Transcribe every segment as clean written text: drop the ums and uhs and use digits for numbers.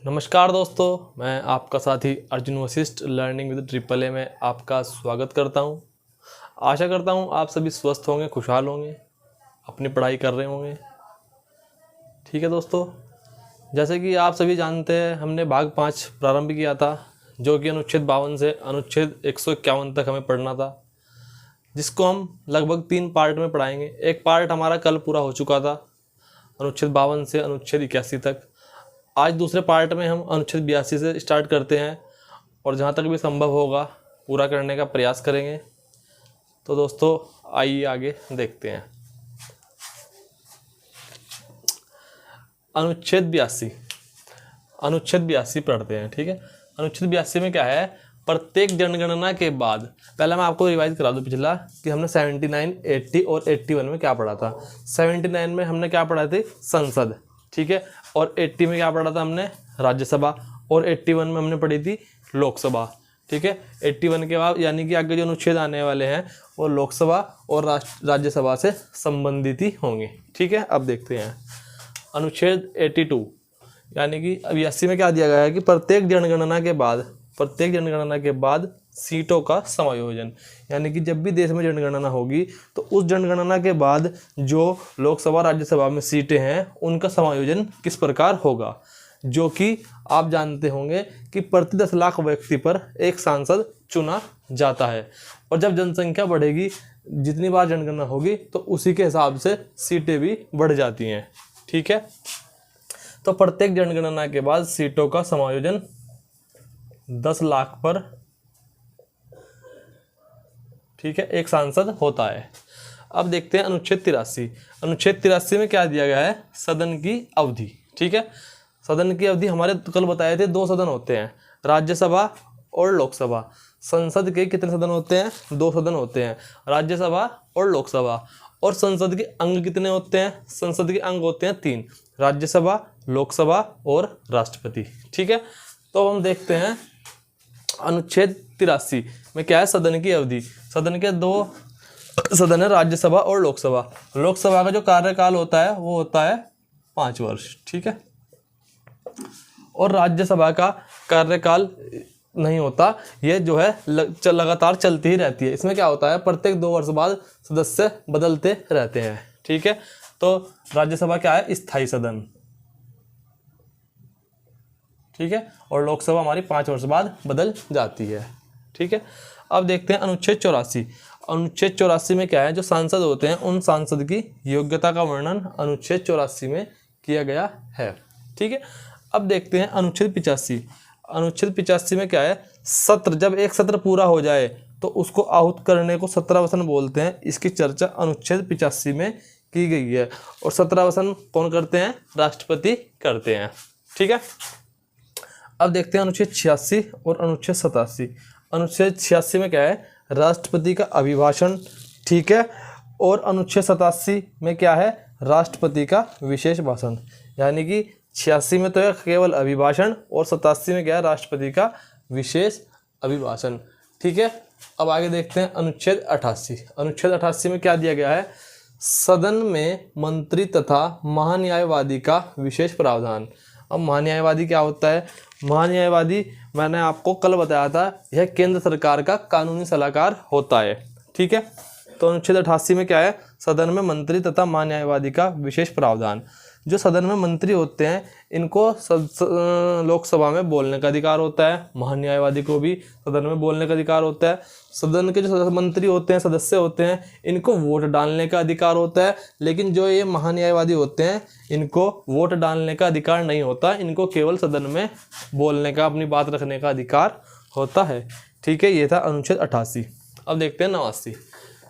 नमस्कार दोस्तों, मैं आपका साथी Arjun Vashishtha learning with triple A में आपका स्वागत करता हूं। आशा करता हूं आप सभी स्वस्थ होंगे, खुशहाल होंगे, अपनी पढ़ाई कर रहे होंगे। ठीक है दोस्तों, जैसे कि आप सभी जानते हैं हमने भाग 5 प्रारंभ किया था, जो कि अनुच्छेद 52 से अनुच्छेद 151 तक हमें पढ़ना था, जिसको हम लगभग 3 पार्ट में पढ़ाएंगे। एक पार्ट हमारा कल पूरा हो चुका था, अनुच्छेद 52 से अनुच्छेद 81 तक। आज दूसरे पार्ट में हम अनुच्छेद 82 से स्टार्ट करते हैं और जहाँ तक भी संभव होगा पूरा करने का प्रयास करेंगे। तो दोस्तों आइए आगे देखते हैं। अनुच्छेद 82 पढ़ते हैं। ठीक है, अनुच्छेद 82 में क्या है, प्रत्येक जनगणना के बाद, पहले मैं आपको रिवाइज करा दूं पिछला कि हमने 79, 80 और 81 में क्या पढ़ा था। 79 में हमने क्या पढ़ा थी, संसद। ठीक है, और 80 में क्या पढ़ा था हमने, राज्यसभा। और 81 में हमने पढ़ी थी लोकसभा। ठीक है, 81 के बाद यानी कि आगे जो अनुच्छेद आने वाले हैं वो लोकसभा और राज्यसभा से संबंधित ही होंगे। ठीक है, अब देखते हैं अनुच्छेद 82 यानी कि 82 में क्या दिया गया है कि प्रत्येक जनगणना के बाद सीटों का समायोजन, यानी कि जब भी देश में जनगणना होगी तो उस जनगणना के बाद जो लोकसभा राज्यसभा में सीटें हैं उनका समायोजन किस प्रकार होगा, जो कि आप जानते होंगे कि प्रति 10 लाख व्यक्ति पर एक सांसद चुना जाता है। और जब जनसंख्या बढ़ेगी, जितनी बार जनगणना होगी तो उसी के हिसाब से सीटें भी बढ़ जाती हैं। ठीक है, तो प्रत्येक जनगणना के बाद सीटों का समायोजन 10 लाख पर, ठीक है, एक सांसद होता है। अब देखते हैं अनुच्छेद 83। अनुच्छेद 83 में क्या दिया गया है, सदन की अवधि। ठीक है, सदन की अवधि हमारे कल बताए थे 2 सदन होते हैं, राज्यसभा और लोकसभा। संसद के कितने सदन होते हैं, 2 सदन होते हैं, राज्यसभा और लोकसभा। और संसद के अंग कितने होते हैं, संसद के अंग होते हैं 3, राज्यसभा, लोकसभा और राष्ट्रपति। ठीक है, तो हम देखते हैं अनुच्छेद 83 में क्या है, सदन की अवधि। सदन के 2 सदन है, राज्यसभा और लोकसभा। लोकसभा का जो कार्यकाल होता है वो होता है 5 वर्ष। ठीक है, और राज्यसभा का कार्यकाल नहीं होता, ये जो है लगातार चलती ही रहती है। इसमें क्या होता है, प्रत्येक 2 वर्ष बाद सदस्य बदलते रहते हैं। ठीक है, तो राज्यसभा क्या है, स्थायी सदन। ठीक है, और लोकसभा हमारी 5 वर्ष बाद बदल जाती है। ठीक है, अब देखते हैं अनुच्छेद 84। अनुच्छेद 84 में क्या है, जो सांसद होते हैं उन सांसद की योग्यता का वर्णन अनुच्छेद 84 में किया गया है। ठीक है, अब देखते हैं अनुच्छेद 85। अनुच्छेद 85 में क्या है, सत्र, जब एक सत्र पूरा हो जाए तो उसको आहूत करने को 17 बोलते हैं। इसकी चर्चा अनुच्छेद 85 में की गई है। और 17 कौन करते हैं, राष्ट्रपति करते हैं। ठीक है, अब देखते हैं अनुच्छेद 86 और अनुच्छेद 87। अनुच्छेद 86 में क्या है, राष्ट्रपति का अभिभाषण। ठीक है, और अनुच्छेद 87 में क्या है, राष्ट्रपति का विशेष भाषण। यानी कि 86 में तो है केवल अभिभाषण और 87 में क्या है, राष्ट्रपति का विशेष अभिभाषण। ठीक है, अब आगे देखते हैं अनुच्छेद 88। अनुच्छेद 88 में क्या दिया गया है, सदन में मंत्री तथा महान्यायवादी का विशेष प्रावधान। अब महान्यायवादी क्या होता है, महान्यायवादी मैंने आपको कल बताया था, यह केंद्र सरकार का कानूनी सलाहकार होता है। ठीक है, तो अनुच्छेद 88 में क्या है, सदन में मंत्री तथा महान्यायवादी का विशेष प्रावधान। जो सदन में मंत्री होते हैं इनको लोकसभा में बोलने का अधिकार होता है, महान्यायवादी को भी सदन में बोलने का अधिकार होता है। सदन के जो मंत्री होते हैं, सदस्य होते हैं, इनको वोट डालने का अधिकार होता है। लेकिन जो ये महान्यायवादी होते हैं इनको वोट डालने का अधिकार नहीं होता, इनको केवल सदन में बोलने का, अपनी बात रखने का अधिकार होता है। ठीक है, ये था अनुच्छेद 88। अब देखते हैं 89।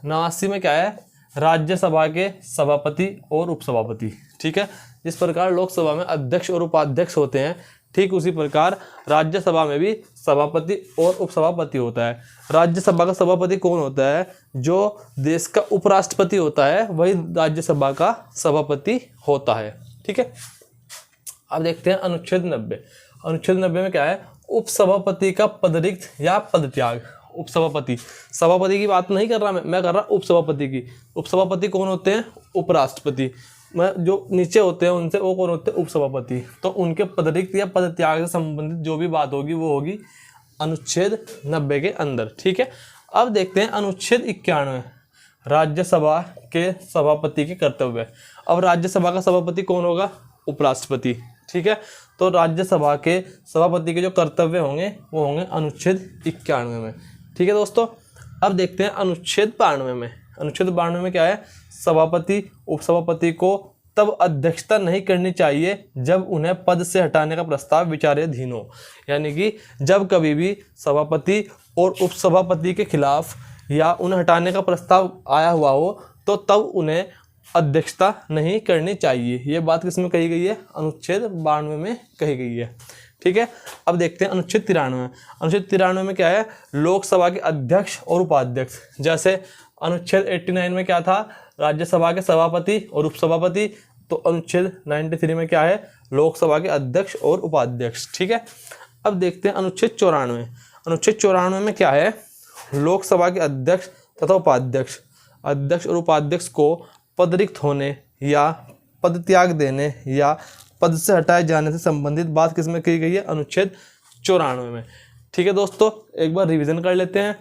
89 में क्या है, राज्यसभा के सभापति और उपसभापति। ठीक है, जिस प्रकार लोकसभा में अध्यक्ष और उपाध्यक्ष होते हैं, ठीक उसी प्रकार राज्यसभा में भी सभापति और उपसभापति होता है। राज्यसभा का सभापति कौन होता है, जो देश का उपराष्ट्रपति होता है वही राज्यसभा का सभापति होता है। ठीक है, अब देखते हैं अनुच्छेद 90। अनुच्छेद 90 में क्या है, उपसभापति का पदरिक्त या पदत्याग। उपसभापति, सभापति की बात नहीं कर रहा मैं कर रहा उपसभापति की। उपसभापति कौन होते हैं, उपराष्ट्रपति। जो नीचे होते हैं उनसे वो कौन होते हैं, उपसभापति। तो उनके पदरिक्त या पदत्याग से संबंधित जो भी बात होगी वो होगी अनुच्छेद 90 के अंदर। ठीक है, अब देखते हैं अनुच्छेद 91 राज्यसभा के सभापति के कर्तव्य। अब राज्यसभा का सभापति कौन होगा, उपराष्ट्रपति। ठीक है, तो राज्यसभा के सभापति के जो कर्तव्य होंगे वो होंगे अनुच्छेद 91 में। ठीक है दोस्तों, अब देखते हैं अनुच्छेद 92 में। अनुच्छेद 92 में क्या है, सभापति उपसभापति को तब अध्यक्षता नहीं करनी चाहिए जब उन्हें पद से हटाने का प्रस्ताव विचाराधीन हो। यानी कि जब कभी भी सभापति और उपसभापति के खिलाफ या उन्हें हटाने का प्रस्ताव आया हुआ हो तो तब उन्हें अध्यक्षता नहीं करनी चाहिए। ये बात किसमें कही गई है, अनुच्छेद 92 में कही गई है। ठीक है, अब देखते हैं अनुच्छेद 93। अनुच्छेद 93 में क्या है, लोकसभा के अध्यक्ष और उपाध्यक्ष। जैसे अनुच्छेद 89 में क्या था, राज्यसभा के सभापति और उपसभापति। तो अनुच्छेद 93 में क्या है, लोकसभा के अध्यक्ष और उपाध्यक्ष। ठीक है, अब देखते हैं अनुच्छेद 94। अनुच्छेद 94 में क्या है, लोकसभा के अध्यक्ष तथा उपाध्यक्ष, अध्यक्ष और उपाध्यक्ष को पदरिक्त होने या पदत्याग देने या पद से हटाए जाने से संबंधित बात किसमें की गई है, अनुच्छेद 94 में। ठीक है दोस्तों, एक बार रिवीजन कर लेते हैं।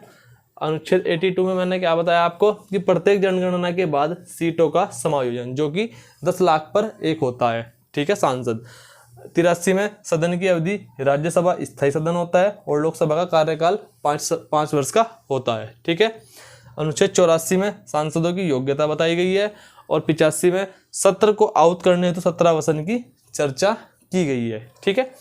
अनुच्छेद 82 में मैंने क्या बताया आपको कि प्रत्येक जनगणना के बाद सीटों का समायोजन, जो कि 10 लाख पर 1 होता है। ठीक है, सांसद। 83 में सदन की अवधि, राज्यसभा स्थायी सदन होता है और लोकसभा का कार्यकाल 5 वर्ष का होता है। ठीक है, अनुच्छेद 84 में सांसदों की योग्यता बताई गई है और 85 में सत्र को आउट करने हेतु 17 वचन की चर्चा की गई है। ठीक है,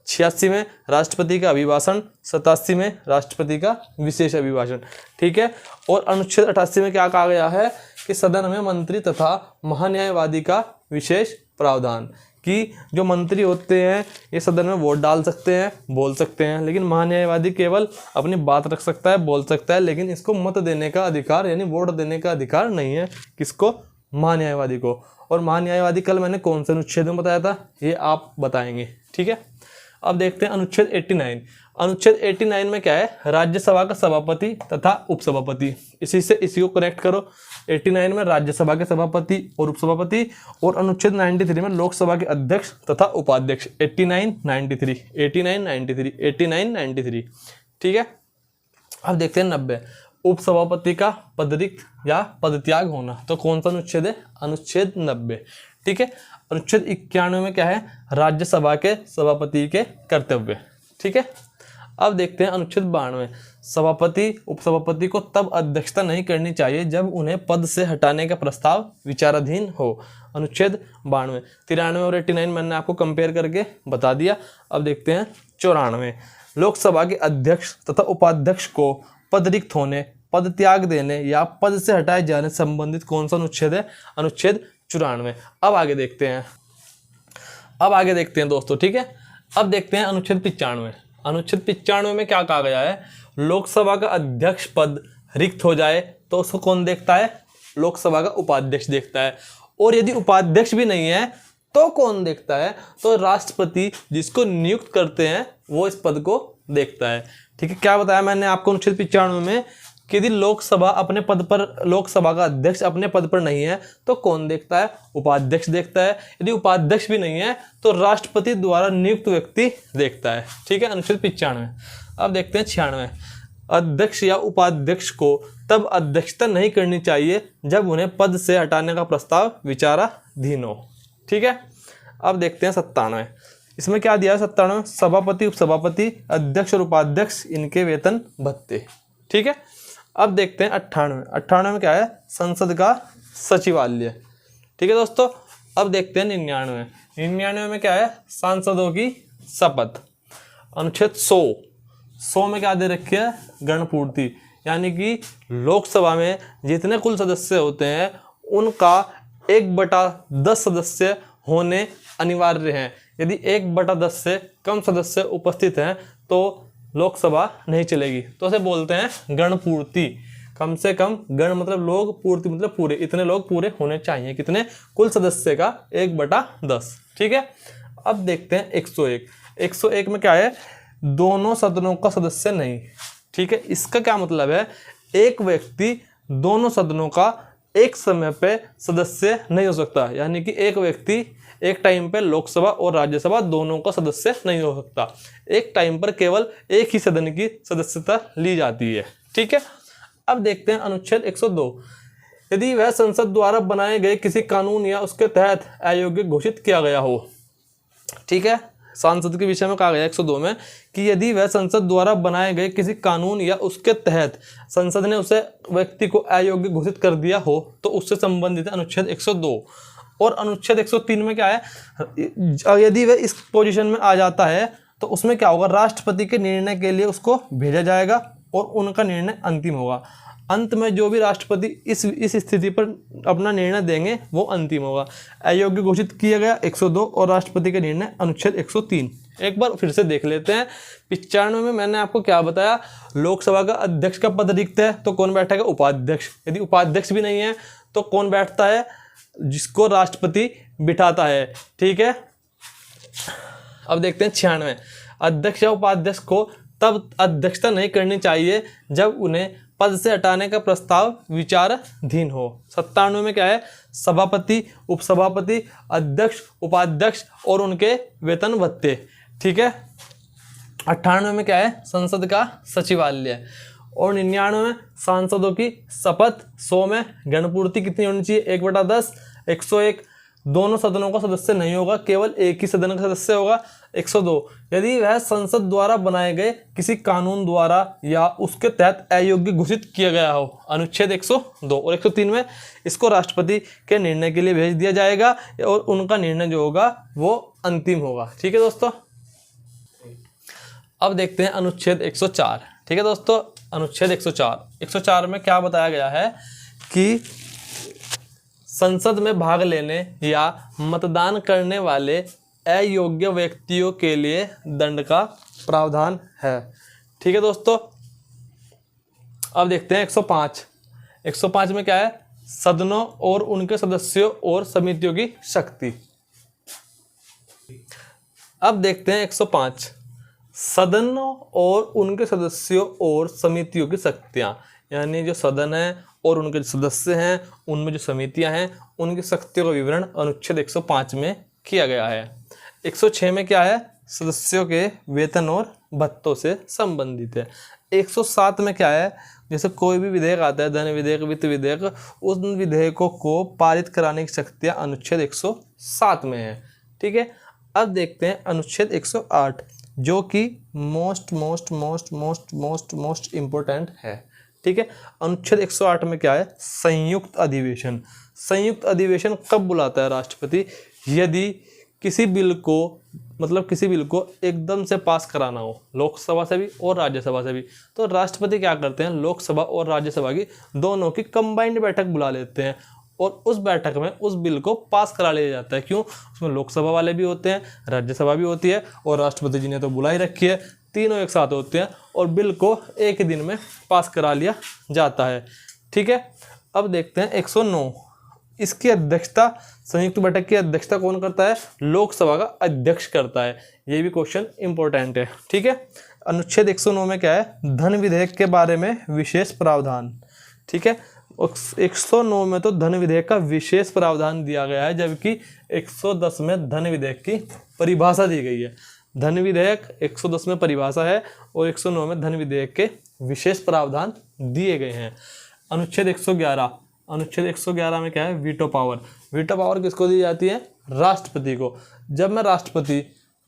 86 में राष्ट्रपति का अभिभाषण, 87 में राष्ट्रपति का विशेष अभिभाषण। ठीक है, और अनुच्छेद 88 में क्या कहा गया है कि सदन में मंत्री तथा महान्यायवादी का विशेष प्रावधान, कि जो मंत्री होते हैं ये सदन में वोट डाल सकते हैं, बोल सकते हैं, लेकिन महान्यायवादी केवल अपनी बात रख सकता है, बोल सकता है, लेकिन इसको मत देने का अधिकार यानी वोट देने का अधिकार नहीं है। किसको, महान्यायवादी को। और महान्यायवादी कल मैंने कौन से अनुच्छेद में बताया था, ये आप बताएंगे। ठीक है, अब देखते हैं अनुच्छेद 89। अनुच्छेद 89 में क्या है, राज्यसभा का सभापति तथा उपसभापति। इसी को कनेक्ट करो। 89 में राज्यसभा के सभापति और उपसभापति, और अनुच्छेद 93 में लोकसभा के अध्यक्ष तथा उपाध्यक्ष। 89-93। ठीक है, अब देखते हैं 90। उपसभापति का पदरिक्त या पदत्याग होना। तो कौन सा अनुच्छेद है, अनुच्छेद 90। ठीक है, अनुच्छेद 91 में क्या है, राज्यसभा के सभापति के कर्तव्य। ठीक है, अब देखते हैं अनुच्छेद 92। सभापति उपसभापति को तब अध्यक्षता नहीं करनी चाहिए जब उन्हें पद से हटाने का प्रस्ताव विचाराधीन हो। अनुच्छेद 92। 93 और 89 मैंने आपको कंपेयर करके बता दिया। अब देखते हैं 94। लोकसभा के अध्यक्ष तथा उपाध्यक्ष को पदरिक्त होने, पद त्याग देने या पद से हटाए जाने से संबंधित कौन सा अनुच्छेद है, अनुच्छेद 94। अब आगे देखते हैं दोस्तों। ठीक है, अब देखते हैं अनुच्छेद 95। अनुच्छेद 95 में क्या कहा गया है, लोकसभा का अध्यक्ष पद रिक्त हो जाए तो उसको कौन देखता है, लोकसभा का उपाध्यक्ष देखता है। और यदि उपाध्यक्ष भी नहीं है तो कौन देखता है, तो राष्ट्रपति जिसको नियुक्त करते हैं वो इस पद को देखता है। ठीक है, क्या बताया मैंने आपको अनुच्छेद 95 में कि यदि लोकसभा का अध्यक्ष अपने पद पर नहीं है तो कौन देखता है, उपाध्यक्ष देखता है। यदि उपाध्यक्ष भी नहीं है तो राष्ट्रपति द्वारा नियुक्त व्यक्ति देखता है। ठीक है, अनुच्छेद 95। अब देखते हैं 96। अध्यक्ष या उपाध्यक्ष को तब अध्यक्षता नहीं करनी चाहिए जब उन्हें पद से हटाने का प्रस्ताव विचाराधीन हो। ठीक है, अब देखते हैं 97। इसमें क्या दिया है 97, सभापति उपसभापति अध्यक्ष और उपाध्यक्ष इनके वेतन भत्ते। ठीक है, अब देखते हैं 98 में क्या है, संसद का सचिवालय। ठीक है दोस्तों, अब देखते हैं 99 में क्या है, सांसदों की शपथ। अनुच्छेद 100 में क्या दे रखी है, गणपूर्ति, यानी कि लोकसभा में जितने कुल सदस्य होते हैं उनका 1/10 सदस्य होने अनिवार्य हैं। यदि 1/10 से कम सदस्य उपस्थित हैं तो लोकसभा नहीं चलेगी। तो उसे बोलते हैं गणपूर्ति। कम से कम, गण मतलब लोग, पूर्ति मतलब पूरे, इतने लोग पूरे होने चाहिए। कितने, कुल सदस्य का 1/10। ठीक है, अब देखते हैं 101। 101 में क्या है, दोनों सदनों का सदस्य नहीं। ठीक है, इसका क्या मतलब है, एक व्यक्ति दोनों सदनों का एक समय पे सदस्य नहीं हो सकता, यानी कि एक व्यक्ति एक टाइम पे लोकसभा और राज्यसभा दोनों का सदस्य नहीं हो सकता। एक टाइम पर केवल एक ही सदन की सदस्यता ली जाती है। ठीक है, अब देखते हैं अनुच्छेद 102। यदि वह संसद द्वारा बनाए गए किसी कानून या उसके तहत अयोग्य घोषित किया गया हो। ठीक है, सांसद के विषय में कहा गया 102 में कि यदि वह संसद द्वारा बनाए गए किसी कानून या उसके तहत संसद ने उसे व्यक्ति को अयोग्य घोषित कर दिया हो तो उससे संबंधित है अनुच्छेद 102। और अनुच्छेद 103 में क्या है, यदि वह इस पोजीशन में आ जाता है तो उसमें क्या होगा, राष्ट्रपति के निर्णय के लिए उसको भेजा जाएगा और उनका निर्णय अंतिम होगा। अंत में जो भी राष्ट्रपति इस स्थिति पर अपना निर्णय देंगे वो अंतिम होगा। अयोग्य घोषित किया गया 102 और राष्ट्रपति का निर्णय अनुच्छेद 103। एक बार फिर से देख लेते हैं। 95 में मैंने आपको क्या बताया, लोकसभा का अध्यक्ष का पद रिक्त है तो कौन बैठेगा, उपाध्यक्ष। यदि उपाध्यक्ष भी नहीं है तो कौन बैठता है, जिसको राष्ट्रपति बिठाता है। ठीक है, अब देखते हैं 96। अध्यक्ष या उपाध्यक्ष को तब अध्यक्षता नहीं करनी चाहिए जब उन्हें पद से हटाने का प्रस्ताव विचाराधीन हो। 97 में क्या है, सभापति, उपसभापति, अध्यक्ष, उपाध्यक्ष और उनके वेतन भत्ते। ठीक है, 98 में क्या है, संसद का सचिवालय। और 99 में सांसदों की शपथ। 100 में गणपूर्ति कितनी होनी चाहिए, 1/10। 101 दोनों सदनों का सदस्य नहीं होगा, केवल एक ही सदन का सदस्य होगा। 102 यदि वह संसद द्वारा बनाए गए किसी कानून द्वारा या उसके तहत अयोग्य घोषित किया गया हो, अनुच्छेद 102। और 103 में इसको राष्ट्रपति के निर्णय के लिए भेज दिया जाएगा और उनका निर्णय जो होगा वो अंतिम होगा। ठीक है दोस्तों, अब देखते हैं अनुच्छेद 104। ठीक है दोस्तों, अनुच्छेद 104 में क्या बताया गया है कि संसद में भाग लेने या मतदान करने वाले अयोग्य व्यक्तियों के लिए दंड का प्रावधान है। ठीक है दोस्तों, अब देखते हैं 105। 105 में क्या है, सदनों और उनके सदस्यों और समितियों की शक्ति। अब देखते हैं 105, सदनों और उनके सदस्यों और समितियों की शक्तियां, यानी जो सदन है और उनके सदस्य हैं, उनमें जो समितियां हैं, उनकी शक्तियों का विवरण अनुच्छेद 105 में किया गया है। 106 में क्या है, सदस्यों के वेतन और भत्तों से संबंधित है। 107 में क्या है, जैसे कोई भी विधेयक आता है, धन विधेयक, वित्त विधेयक, उन विधेयकों को पारित कराने की शक्तियां अनुच्छेद 107 में है। ठीक है, अब देखते हैं अनुच्छेद 108 जो कि मोस्ट इम्पोर्टेंट है। ठीक है, अनुच्छेद 108 में क्या है, संयुक्त अधिवेशन। संयुक्त अधिवेशन कब बुलाता है राष्ट्रपति, यदि किसी बिल को एकदम से पास कराना हो, लोकसभा से भी और राज्यसभा से भी, तो राष्ट्रपति क्या करते हैं, लोकसभा और राज्यसभा की दोनों की कंबाइंड बैठक बुला लेते हैं और उस बैठक में उस बिल को पास करा लिया जाता है। क्यों, उसमें लोकसभा वाले भी होते हैं, राज्यसभा भी होती है और राष्ट्रपति जी ने तो बुला ही रखी है, तीनों एक साथ होते हैं और बिल को एक ही दिन में पास करा लिया जाता है। ठीक है, अब देखते हैं 109। इसकी अध्यक्षता, संयुक्त बैठक की अध्यक्षता कौन करता है, लोकसभा का अध्यक्ष करता है। ये भी क्वेश्चन इंपॉर्टेंट है। ठीक है, अनुच्छेद 109 में क्या है, धन विधेयक के बारे में विशेष प्रावधान। ठीक है, 109 में तो धन विधेयक का विशेष प्रावधान दिया गया है, जबकि 110 में धन विधेयक की परिभाषा दी गई है। धन विधेयक 110 में परिभाषा है और 109 में धन विधेयक के विशेष प्रावधान दिए गए हैं। अनुच्छेद 111 में क्या है, वीटो पावर। वीटो पावर किसको दी जाती है, राष्ट्रपति को। जब मैं राष्ट्रपति,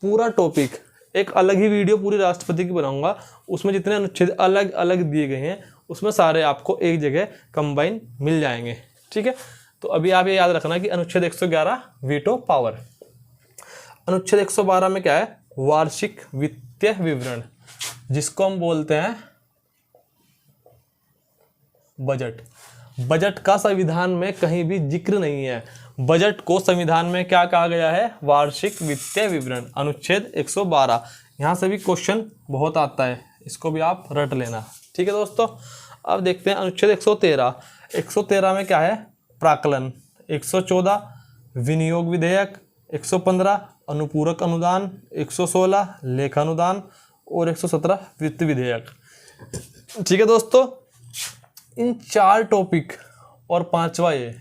पूरा टॉपिक एक अलग ही वीडियो पूरी राष्ट्रपति की बनाऊंगा, उसमें जितने अनुच्छेद अलग अलग दिए गए हैं उसमें सारे आपको एक जगह कंबाइन मिल जाएंगे। ठीक है, तो अभी आप ये याद रखना कि अनुच्छेद 111 वीटो पावर। अनुच्छेद 112 में क्या है, वार्षिक वित्तीय विवरण, जिसको हम बोलते हैं बजट। बजट का संविधान में कहीं भी जिक्र नहीं है। बजट को संविधान में क्या कहा गया है, वार्षिक वित्तीय विवरण, अनुच्छेद 112। यहाँ से भी क्वेश्चन बहुत आता है, इसको भी आप रट लेना। ठीक है दोस्तों, अब देखते हैं अनुच्छेद 113। 113 में क्या है, प्राक्कलन। 114 विनियोग विधेयक। 115 अनुपूरक अनुदान। 116 लेखानुदान और 117 वित्त विधेयक। ठीक है दोस्तों, इन चार टॉपिक और पांचवा ये।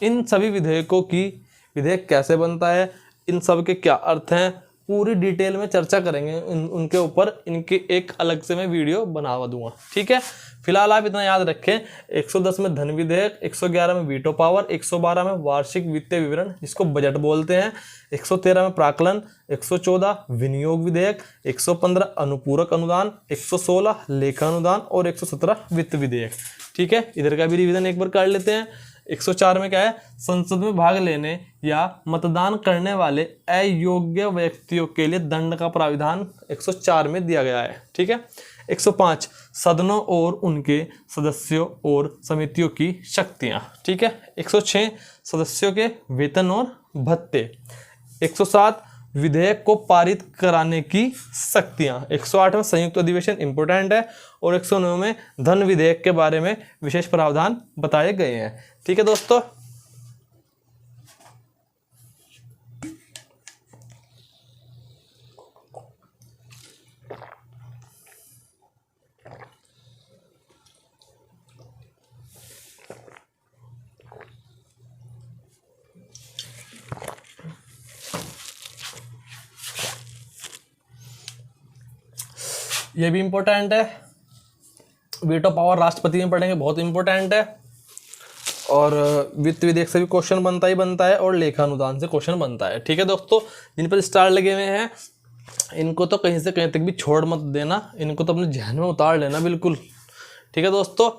इन सभी विधेयक कैसे बनता है, इन सब के क्या अर्थ हैं, पूरी डिटेल में चर्चा करेंगे उनके ऊपर। इनकी एक अलग से मैं वीडियो बनवा दूंगा, ठीक है। फिलहाल आप इतना याद रखें, 110 में धन विधेयक, 111 में वीटो पावर, 112 में वार्षिक वित्तीय विवरण जिसको बजट बोलते हैं, 113 में प्राक्कलन, 114 विनियोग विधेयक, 115 अनुपूरक अनुदान, 116 लेखा अनुदान और 117 वित्त विधेयक, ठीक है। इधर का भी रिवीजन एक बार कर लेते हैं। 104 में क्या है, संसद में भाग लेने या मतदान करने वाले अयोग्य व्यक्तियों के लिए दंड का प्राविधान 104 में दिया गया है, ठीक है। 105 सदनों और उनके सदस्यों और समितियों की शक्तियां, ठीक है। 106 सदस्यों के वेतन और भत्ते। 107 विधेयक को पारित कराने की शक्तियां। 108 में संयुक्त अधिवेशन इंपोर्टेंट है और 109 में धन विधेयक के बारे में विशेष प्रावधान बताए गए हैं, ठीक है दोस्तों। ये भी इंपॉर्टेंट है, वीटो पावर राष्ट्रपति में पढ़ेंगे, बहुत इंपॉर्टेंट है। और वित्त विधेयक से भी क्वेश्चन बनता ही बनता है और लेखा अनुदान से क्वेश्चन बनता है, ठीक है दोस्तों। जिन पर स्टार लगे हुए हैं इनको तो कहीं से कहीं तक भी छोड़ मत देना, इनको तो अपने ध्यान में उतार लेना बिल्कुल, ठीक है दोस्तों।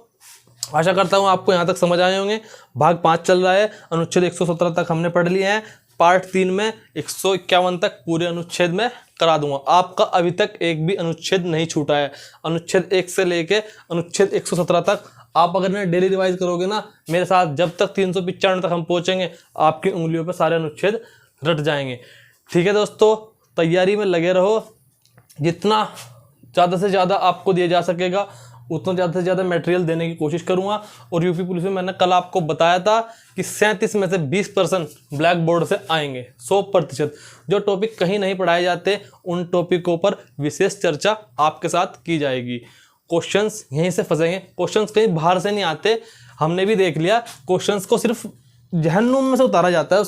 आशा करता हूँ आपको यहाँ तक समझ आए होंगे। भाग 5 चल रहा है, अनुच्छेद 117 तक हमने पढ़ लिए हैं। पार्ट 3 में 151 तक पूरे अनुच्छेद में करा दूंगा। आपका अभी तक एक भी अनुच्छेद नहीं छूटा है, अनुच्छेद 1 से लेके अनुच्छेद 117 तक आप अगर इन्हें डेली रिवाइज करोगे ना मेरे साथ, जब तक 395 तक हम पहुंचेंगे आपकी उंगलियों पर सारे अनुच्छेद रट जाएंगे, ठीक है दोस्तों। तैयारी में लगे रहो, जितना ज़्यादा से ज़्यादा आपको दिया जा सकेगा उतना ज़्यादा से ज़्यादा मटेरियल देने की कोशिश करूंगा। और यूपी पुलिस में मैंने कल आपको बताया था कि 37 में से 20% ब्लैक बोर्ड से आएंगे, 100%। जो टॉपिक कहीं नहीं पढ़ाए जाते उन टॉपिकों पर विशेष चर्चा आपके साथ की जाएगी। क्वेश्चंस यहीं से फंसेंगे, क्वेश्चंस कहीं बाहर से नहीं आते। हमने भी देख लिया, क्वेश्चंस को सिर्फ जहन्नुम में से उतारा जाता है,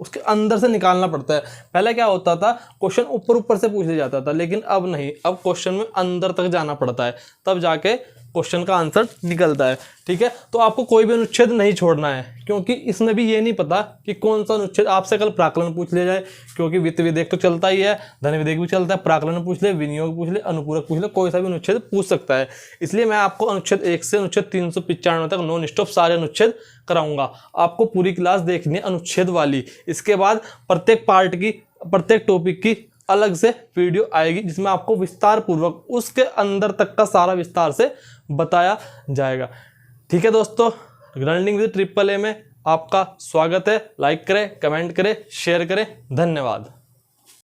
उसके अंदर से निकालना पड़ता है। पहले क्या होता था, क्वेश्चन ऊपर ऊपर से पूछ लिया जाता था, लेकिन अब नहीं, अब क्वेश्चन में अंदर तक जाना पड़ता है, तब जाके क्वेश्चन का आंसर निकलता है, ठीक है। तो आपको कोई भी अनुच्छेद नहीं छोड़ना है, क्योंकि इसमें भी ये नहीं पता कि कौन सा अनुच्छेद आपसे कल प्राक्कलन पूछ लिया जाए, क्योंकि वित्त विधेयक तो चलता ही है, धन विधेयक भी चलता है, प्राक्कलन पूछ ले, विनियोग पूछ ले, अनुपूरक पूछ ले, कोई सा भी अनुच्छेद पूछ सकता है। इसलिए मैं आपको अनुच्छेद 1 से अनुच्छेद 395 तक नॉन स्टॉप सारे अनुच्छेद कराऊंगा। आपको पूरी क्लास देखनी है अनुच्छेद वाली। इसके बाद प्रत्येक पार्ट की, प्रत्येक टॉपिक की अलग से वीडियो आएगी जिसमें आपको विस्तार पूर्वक उसके अंदर तक का सारा विस्तार से बताया जाएगा, ठीक है दोस्तों। लर्निंग विद ट्रिपल ए में आपका स्वागत है। लाइक करें, कमेंट करें, शेयर करें। धन्यवाद।